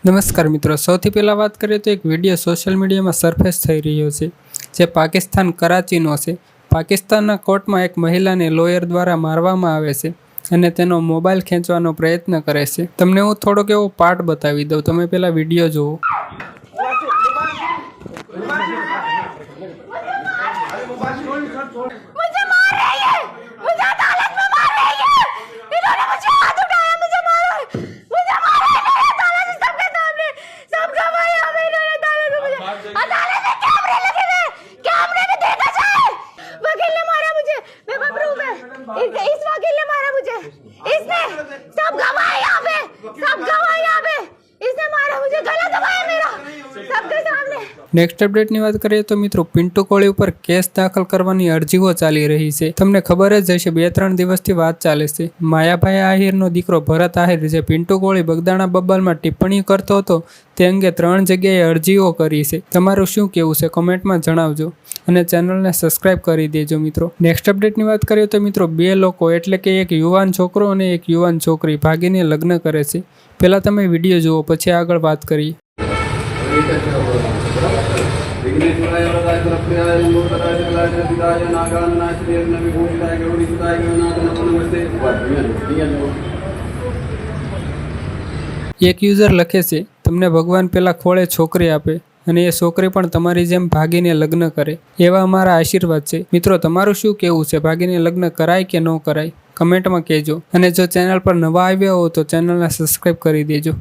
નમસ્કાર મિત્રો, સૌથી પહેલાં વાત કરીએ તો એક વિડીયો સોશિયલ મીડિયામાં સરફેસ થઈ રહ્યો છે જે પાકિસ્તાન કરાચીનો છે। પાકિસ્તાનના કોર્ટમાં એક મહિલાને લોયર દ્વારા મારવામાં આવે છે અને તેનો મોબાઈલ ખેંચવાનો પ્રયત્ન કરે છે। તમને હું થોડોક એવો પાર્ટ બતાવી દઉં, તમે પહેલાં વિડીયો જુઓ। इस वकील ने मारा मुझे, इसने सब गवाह है यहाँ पे, सब गवाह है यहाँ पे, इसने मारा मुझे, गला दबाया मेरा सबके सामने। નેક્સ્ટ અપડેટની વાત કરીએ તો મિત્રો, પિન્ટુ કોળી ઉપર કેસ દાખલ કરવાની અરજીઓ ચાલી રહી છે। તમને ખબર જ હશે, 2-3 દિવસથી વાત ચાલે છે। માયાભાઈ આહિરનો દીકરો ભરત આહિર જે પિન્ટુ કોળી બગદાણા બબાલમાં ટિપ્પણી કરતો હતો તે અંગે 3 જગ્યાએ અરજીઓ કરી છે। તમારું શું કહેવું છે કોમેન્ટમાં જણાવજો અને ચેનલને સબસ્ક્રાઇબ કરી દેજો મિત્રો। નેક્સ્ટ અપડેટની વાત કરીએ તો મિત્રો, 2 લોકો એટલે કે એક યુવાન છોકરો અને એક યુવાન છોકરી ભાગીને લગ્ન કરે છે। પહેલાં તમે વિડીયો જુઓ, પછી આગળ વાત કરીએ। એક યુઝર લખે છે, તમને ભગવાન પહેલા ખોળે છોકરી આપે અને એ છોકરી પણ તમારી જેમ ભાગીને લગ્ન કરે, એવા અમારા આશીર્વાદ છે। મિત્રો, તમારું શું કહેવું છે, ભાગીને લગ્ન કરાય કે ન કરાય કમેન્ટમાં કહેજો અને જો ચેનલ પર નવા આવ્યા હો તો ચેનલને સબસ્ક્રાઈબ કરી દેજો।